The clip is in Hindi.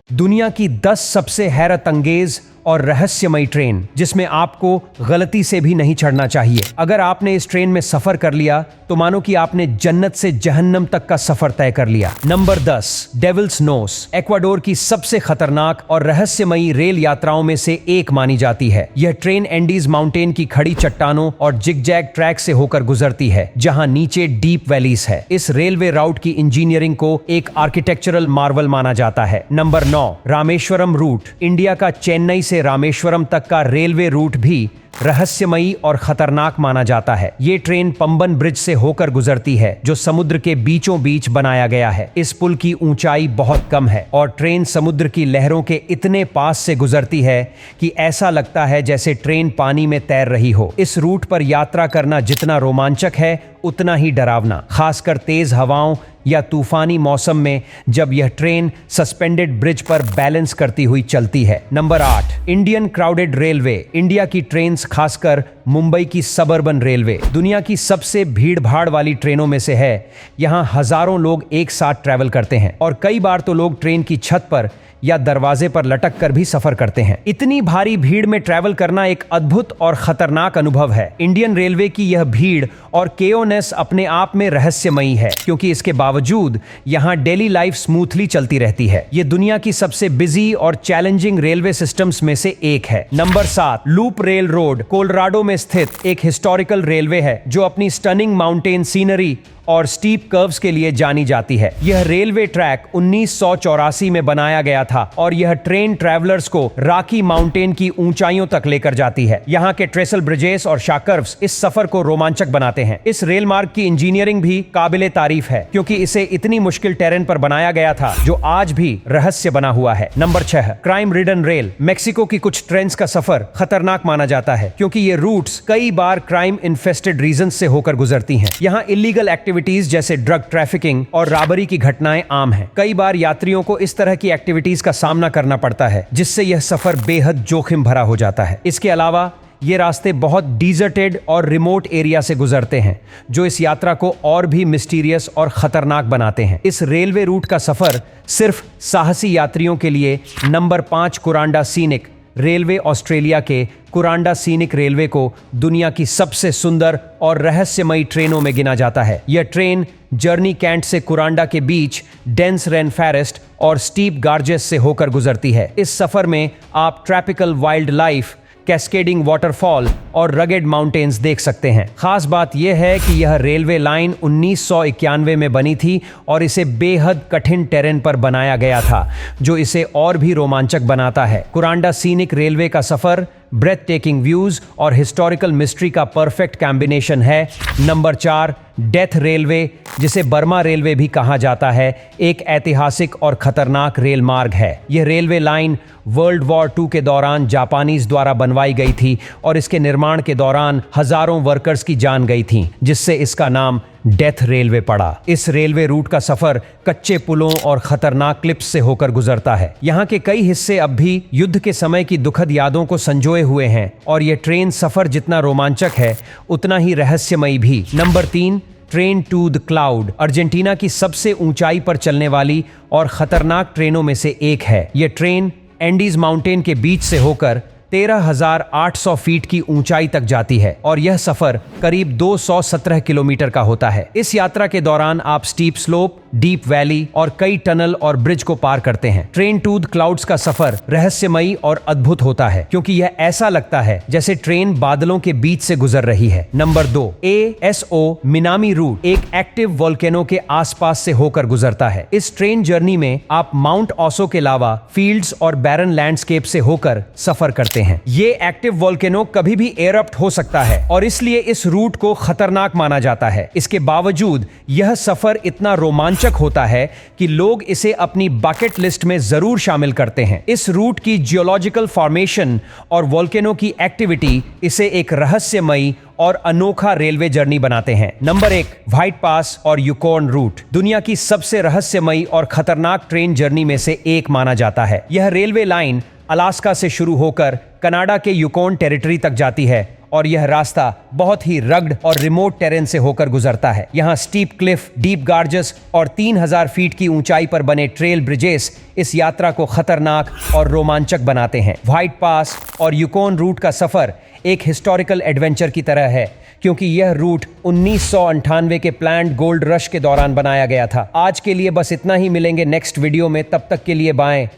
दुनिया की 10 सबसे हैरत अंगेज और रहस्यमयी ट्रेन जिसमें आपको गलती से भी नहीं चढ़ना चाहिए। अगर आपने इस ट्रेन में सफर कर लिया तो मानो कि आपने जन्नत से जहन्नम तक का सफर तय कर लिया। नंबर 10, डेविल्स नोस एक्वाडोर की सबसे खतरनाक और रहस्यमयी रेल यात्राओं में से एक मानी जाती है। यह ट्रेन एंडीज माउंटेन की खड़ी चट्टानों और जिगजैग ट्रैक से होकर गुजरती है, जहां नीचे डीप वैलीज है। इस रेलवे राउट की इंजीनियरिंग को एक आर्किटेक्चरल मार्वल माना जाता है। Number 9, Rameswaram root. इंडिया का चेन्नई से रामेश्वरम तक का रेलवे रूट भी रहस्यमयी और खतरनाक माना जाता है। ये ट्रेन पंबन ब्रिज से होकर गुजरती है, जो समुद्र के बीचों बीच बनाया गया है। इस पुल की ऊंचाई बहुत कम है और ट्रेन समुद्र की लहरों के इतने पास से गुजरती है कि ऐसा लगता है जैसे ट्रेन पानी में तैर रही हो। इस रूट पर यात्रा करना जितना रोमांचक है उतना ही डरावना, खासकर तेज हवाओं या तूफानी मौसम में जब यह ट्रेन सस्पेंडेड ब्रिज पर बैलेंस करती हुई चलती है। Number 8, Indian crowded railway. India की ट्रेन्स, खासकर मुंबई की सबअर्बन रेलवे, दुनिया की सबसे भीड़ भाड़ वाली ट्रेनों में से है। यहां हजारों लोग एक साथ ट्रैवल करते हैं और कई बार तो लोग ट्रेन की छत पर या दरवाजे पर लटक कर भी सफर करते हैं। इतनी भारी भीड़ में ट्रैवल करना एक अद्भुत और खतरनाक अनुभव है। इंडियन रेलवे की यह भीड़ और केओनेस अपने आप में रहस्यमयी है, क्योंकि इसके बावजूद यहां डेली लाइफ स्मूथली चलती रहती है। यह दुनिया की सबसे बिजी और चैलेंजिंग रेलवे सिस्टम्स में से एक है। Number 7, loop rail road. Colorado में स्थित एक हिस्टोरिकल रेलवे है जो अपनी स्टनिंग माउंटेन सीनरी और स्टीप कर्व्स के लिए जानी जाती है। यह रेलवे ट्रैक 1984 में बनाया गया था और यह ट्रेन ट्रैवलर्स को रॉकी माउंटेन की ऊंचाइयों तक लेकर जाती है। यहाँ के ट्रेसल ब्रिजेस और शाकर्व्स इस सफर को रोमांचक बनाते हैं। इस रेल मार्ग की इंजीनियरिंग भी काबिले तारीफ है, क्योंकि इसे इतनी मुश्किल टेरेन पर बनाया गया था जो आज भी रहस्य बना हुआ है। Number 6, crime ridden rail. Mexico की कुछ ट्रेन्स का सफर खतरनाक माना जाता है, क्योंकि ये रूट्स कई बार क्राइम इन्फेस्टेड रीजन से होकर गुजरती हैं। यहाँ इलीगल एक्टिविटीज जैसे ड्रग ट्रैफिकिंग और रॉबरी की घटनाएं आम हैं। कई बार यात्रियों को इस तरह की एक्टिविटीज का सामना करना पड़ता है, जिससे यह सफर बेहद जोखिम भरा हो जाता है। इसके अलावा ये रास्ते बहुत डिजर्टेड और रिमोट एरिया से गुजरते हैं, जो इस यात्रा को और भी मिस्टीरियस और खतरनाक बनाते हैं। इस रेलवे रूट का सफर सिर्फ साहसी यात्रियों के लिए। Number 5, Kuranda scenic railway. Australia के कुरांडा सीनिक रेलवे को दुनिया की सबसे सुंदर और रहस्यमयी ट्रेनों में गिना जाता है। यह ट्रेन जर्नी कैंट से कुरांडा के बीच डेंस रेन फॉरेस्ट और स्टीप गार्जेस से होकर गुजरती है। इस सफर में आप tropical wild life, cascading waterfall और रगेड माउंटेन्स देख सकते हैं। खास बात यह है कि यह रेलवे लाइन 1991 में बनी थी और इसे बेहद कठिन टेरेन पर बनाया गया था, जो इसे और भी रोमांचक बनाता है। कुरांडा सीनिक रेलवे का सफर ब्रेथ टेकिंग व्यूज और हिस्टोरिकल मिस्ट्री का परफेक्ट कॉम्बिनेशन है। नंबर 4, डेथ रेलवे, जिसे बर्मा रेलवे भी कहा जाता है, एक ऐतिहासिक और खतरनाक रेल मार्ग है। यह रेलवे लाइन वर्ल्ड वॉर 2 के दौरान जापानीज द्वारा बनवाई गई थी और इसके निर्माण के दौरान हजारों वर्कर्स की जान गई थी, जिससे इसका नाम डेथ रेलवे पड़ा। इस रेलवे रूट का सफर कच्चे पुलों और खतरनाक क्लिप्स से होकर गुजरता है। यहाँ के कई हिस्से अब भी युद्ध के समय की दुखद यादों को संजोए हुए हैं और यह ट्रेन सफर जितना रोमांचक है उतना ही रहस्यमयी भी। Number 3, train to the cloud. Argentina की सबसे ऊंचाई पर चलने वाली और खतरनाक ट्रेनों में से एक है। यह ट्रेन एंडीज माउंटेन के बीच से होकर 13,800 फीट की ऊंचाई तक जाती है और यह सफर करीब 217 किलोमीटर का होता है। इस यात्रा के दौरान आप स्टीप स्लोप, डीप वैली और कई टनल और ब्रिज को पार करते हैं। ट्रेन टू द क्लाउड्स का सफर रहस्यमयी और अद्भुत होता है, क्योंकि यह ऐसा लगता है जैसे ट्रेन बादलों के बीच से गुजर रही है। नंबर 2, ASO मिनामी रूट एक एक्टिव वोल्केनो के आसपास से होकर गुजरता है। इस ट्रेन जर्नी में आप माउंट ऑसो के अलावा फील्ड्स और बैरन लैंडस्केप से होकर सफर करते हैं। ये एक्टिव वोल्केनो कभी भी एरप्ट हो सकता है और इसलिए इस रूट को खतरनाक माना जाता है। इसके बावजूद यह सफर इतना रोमांचक होता है कि लोग इसे अपनी बकेट लिस्ट में जरूर शामिल करते हैं। इस रूट की जियोलॉजिकल फॉर्मेशन और वोल्केनो की एक्टिविटी इसे एक रहस्यमयी और अनोखा रेलवे जर्नी बनाते हैं। नंबर 1, व्हाइट पास और यूकॉन रूट दुनिया की सबसे रहस्यमयी और खतरनाक ट्रेन जर्नी में से एक माना जाता है। यह रेलवे लाइन अलास्का से शुरू होकर कनाडा के यूकॉन टेरिटरी तक जाती है और यह रास्ता बहुत ही रग्ड और रिमोट टेरेन से होकर गुजरता है। यहाँ स्टीप क्लिफ, डीप गार्जेस और 3000 फीट की ऊंचाई पर बने ट्रेल ब्रिजेस इस यात्रा को खतरनाक और रोमांचक बनाते हैं। व्हाइट पास और यूकोन रूट का सफर एक हिस्टोरिकल एडवेंचर की तरह है, क्योंकि यह रूट 1998 के प्लान्ड गोल्ड रश के दौरान बनाया गया था। आज के लिए बस इतना ही, मिलेंगे नेक्स्ट वीडियो में, तब तक के लिए बाय।